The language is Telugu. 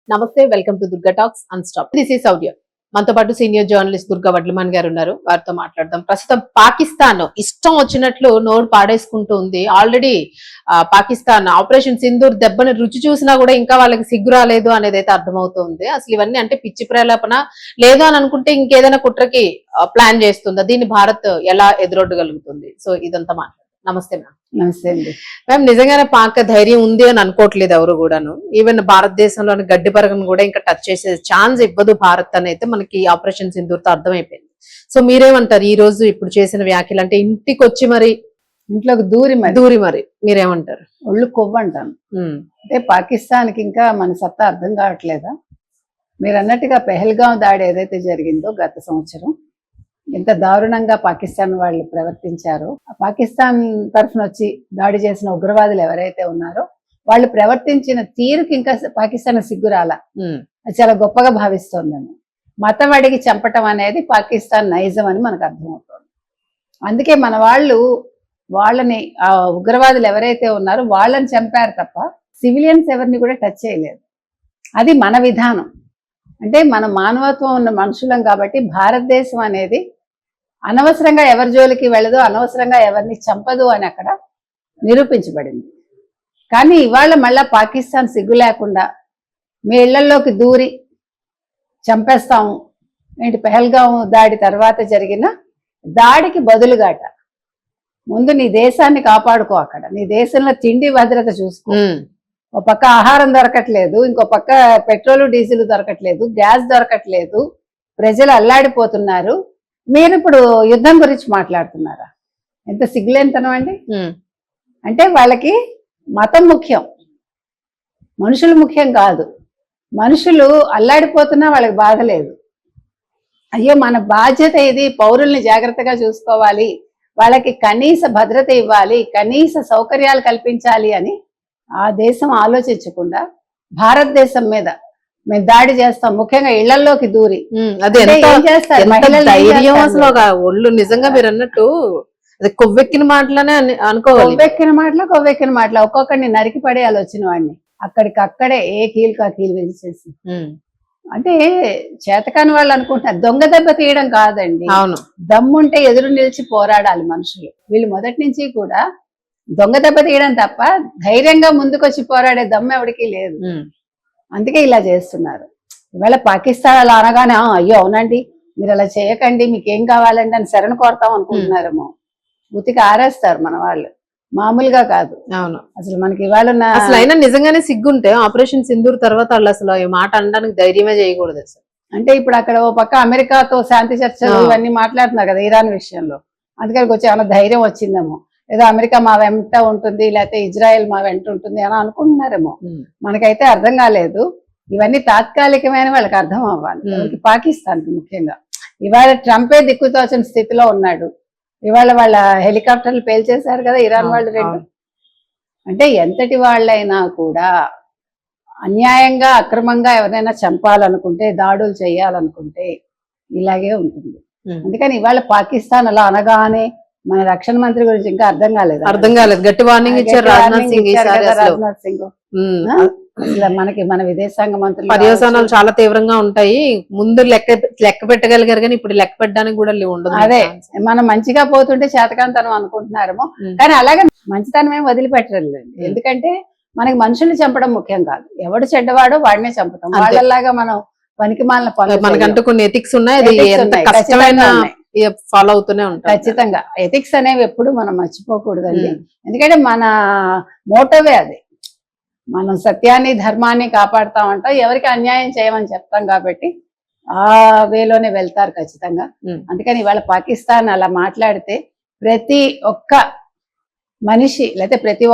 నమస్తే, welcome to Durga talks unstop. This is Shaurya. మనతో పాటు సీనియర్ జర్నలిస్ట్ దుర్గా వడ్లమాన్ గారు ఉన్నారు. వారితో మాట్లాడదాం. ప్రస్తుతం పాకిస్తాన్ ఇష్టం వచ్చినట్లు నోరు పాడేసుకుంటూ ఉంది. ఆల్రెడీ పాకిస్తాన్ ఆపరేషన్ సింధూర్ దెబ్బని రుచి చూసినా కూడా ఇంకా వాళ్ళకి సిగ్గు రాలేదు అనేది అయితే అర్థమవుతుంది. అసలు ఇవన్నీ అంటే పిచ్చి ప్రేలాపన లేదు అని అనుకుంటే ఇంకేదైనా కుట్రకి ప్లాన్ చేస్తుందా? దీన్ని భారత్ ఎలా ఎదురొడ్డగలుగుతుంది? సో ఇదంతా మాట్లాడు. నమస్తే మ్యామ్. నమస్తే అండి. మ్యామ్, నిజంగానే పాక ధైర్యం ఉంది అని అనుకోవట్లేదు ఎవరు కూడాను. ఈవెన్ భారతదేశంలోని గడ్డి పరగను కూడా ఇంకా టచ్ చేసే ఛాన్స్ ఇవ్వదు భారత్ అని అయితే మనకి ఆపరేషన్ సింధూర్తో అర్థమైపోయింది. సో మీరేమంటారు? ఈ రోజు ఇప్పుడు చేసిన వ్యాఖ్యలు అంటే ఇంటికి వచ్చి మరి ఇంట్లోకి దూరి మరి మీరేమంటారు? ఒళ్ళు కొవ్వు అంటాను. అంటే పాకిస్తాన్ కి ఇంకా మన సత్తా అర్థం కావట్లేదా? మీరు అన్నట్టుగా పెహల్గాం దాడి ఏదైతే జరిగిందో గత సంవత్సరం ఎంత దారుణంగా పాకిస్తాన్ వాళ్ళు ప్రవర్తించారో, పాకిస్తాన్ తరఫున వచ్చి దాడి చేసిన ఉగ్రవాదులు ఎవరైతే ఉన్నారో వాళ్ళు ప్రవర్తించిన తీరుకి ఇంకా పాకిస్తాన్ సిగ్గురాల. అది చాలా గొప్పగా భావిస్తోందని. మతం అడిగి చంపటం అనేది పాకిస్తాన్ నైజం అని మనకు అర్థమవుతుంది. అందుకే మన వాళ్ళని ఆ ఉగ్రవాదులు ఎవరైతే ఉన్నారో వాళ్ళని చంపారు తప్ప సివిలియన్స్ ఎవరిని కూడా టచ్ చేయలేదు. అది మన విధానం. అంటే మన మానవత్వం ఉన్న మనుషులం కాబట్టి భారతదేశం అనేది అనవసరంగా ఎవరి జోలికి వెళ్ళదు, అనవసరంగా ఎవరిని చంపదు అని అక్కడ నిరూపించబడింది. కానీ ఇవాళ మళ్ళా పాకిస్తాన్ సిగ్గు లేకుండా మీ ఇళ్లలోకి దూరి చంపేస్తాము ఏంటి? పెహల్గాం దాడి తర్వాత జరిగిన దాడికి బదులుగాట ముందు నీ దేశాన్ని కాపాడుకో, అక్కడ నీ దేశంలో తిండి భద్రత చూసుకో. ఒక పక్క ఆహారం దొరకట్లేదు, ఇంకో పక్క పెట్రోలు డీజిల్ దొరకట్లేదు, గ్యాస్ దొరకట్లేదు, ప్రజలు అల్లాడిపోతున్నారు. మీరు ఇప్పుడు యుద్ధం గురించి మాట్లాడుతున్నారా? ఎంత సిగ్గులేనితనం అండి. అంటే వాళ్ళకి మతం ముఖ్యం, మనుషులు ముఖ్యం కాదు. మనుషులు అల్లాడిపోతున్నా వాళ్ళకి బాధ లేదు. అయ్యో మన బాధ్యత ఇది, పౌరుల్ని జాగ్రత్తగా చూసుకోవాలి, వాళ్ళకి కనీస భద్రత ఇవ్వాలి, కనీస సౌకర్యాలు కల్పించాలి అని ఆ దేశం ఆలోచించకుండా భారతదేశం మీద మేము దాడి చేస్తాం, ముఖ్యంగా ఇళ్లలోకి దూరి. ఒళ్ళు నిజంగా మీరు అన్నట్టు కొవ్వెక్కిన మాటలనే అనుకోవాలి. కొవ్వెక్కిన మాటలు ఒక్కొక్కడిని నరికి పడేయాలి వచ్చిన వాడిని అక్కడికక్కడే ఏ కీలుకా కీలు వేసేసి. అంటే చేతకాని వాళ్ళు అనుకుంటున్నారు దొంగ దెబ్బ తీయడం కాదండి. అవును, దమ్ముంటే ఎదురు నిలిచి పోరాడాలి మనుషులు. వీళ్ళు మొదటి నుంచి కూడా దొంగ దెబ్బ తీయడం తప్ప ధైర్యంగా ముందుకొచ్చి పోరాడే దమ్ము ఎవరికి లేదు. అందుకే ఇలా చేస్తున్నారు. ఇవాళ పాకిస్తాన్ అలా అనగానే అయ్యో అవునండి మీరు అలా చేయకండి, మీకేం కావాలండి అని శరణు కోరతాం అనుకుంటున్నారేమో. ఉతికి ఆరేస్తారు మన వాళ్ళు, మామూలుగా కాదు. అవును, అసలు మనకి ఇవాళ అసలు అయినా నిజంగానే సిగ్గుంటే ఆపరేషన్ సింధూర్ తర్వాత వాళ్ళు అసలు ఈ మాట అనడానికి ధైర్యమే చేయకూడదు అసలు. అంటే ఇప్పుడు అక్కడ ఓ పక్క అమెరికాతో శాంతి చర్చలు ఇవన్నీ మాట్లాడుతున్నారు కదా ఇరాన్ విషయంలో. అందుకని వచ్చి ఏమైనా ధైర్యం వచ్చిందేమో, ఏదో అమెరికా మా వెంట ఉంటుంది లేకపోతే ఇజ్రాయెల్ మా వెంట ఉంటుంది అని అనుకుంటున్నారేమో. మనకైతే అర్థం కాలేదు. ఇవన్నీ తాత్కాలికమైన వాళ్ళకి అర్థం అవ్వాలి. పాకిస్తాన్కి ముఖ్యంగా ఇవాళ ట్రంపే దిక్కుతోచిన స్థితిలో ఉన్నాడు. ఇవాళ వాళ్ళ హెలికాప్టర్లు పేల్చేశారు కదా ఇరాన్ వాళ్ళు రెండు. అంటే ఎంతటి వాళ్ళైనా కూడా అన్యాయంగా అక్రమంగా ఎవరైనా చంపాలనుకుంటే, దాడులు చేయాలనుకుంటే ఇలాగే ఉంటుంది. అందుకని ఇవాళ పాకిస్తాన్ అలా అనగానే మన రక్షణ మంత్రి గురించి ఇంకా అర్థం కాలేదు. గట్టి వార్నింగ్ ఇచ్చారు రాజ్నాథ్ సింగ్. మనకి మన విదేశాంగ మంత్రులు పర్యవసానాలు చాలా తీవ్రంగా ఉంటాయి. ముందు లెక్క పెట్టగలిగారు కానీ ఇప్పుడు లెక్క పెట్టడానికి కూడా ఉండదు. అదే మనం మంచిగా పోతుంటే చేతకాంతనం అనుకుంటున్నారేమో, కానీ అలాగే మంచితనం ఏమి వదిలిపెట్టలేదు. ఎందుకంటే మనకి మనుషుల్ని చంపడం ముఖ్యం కాదు, ఎవడు చెడ్డవాడో వాడినే చంపుతాం. వాళ్ళలాగా మనం పనికి మాలిన పనులు, మనకంటూ కొన్ని ఎథిక్స్ ఉన్నాయి, ఫాలో అవుతూనే ఉంటాం. ఖచ్చితంగా ఎథిక్స్ అనేవి ఎప్పుడు మనం మర్చిపోకూడదండి. ఎందుకంటే మన మోటోవే అది. మనం సత్యాన్ని ధర్మాన్ని కాపాడుతాం అంటాం, ఎవరికి అన్యాయం చేయమని చెప్తాం కాబట్టి ఆ వేలోనే వెళ్తారు ఖచ్చితంగా. అందుకని ఇవాళ పాకిస్తాన్ అలా మాట్లాడితే ప్రతి ఒక్క మనిషి లేకపోతే ప్రతి ఒక్క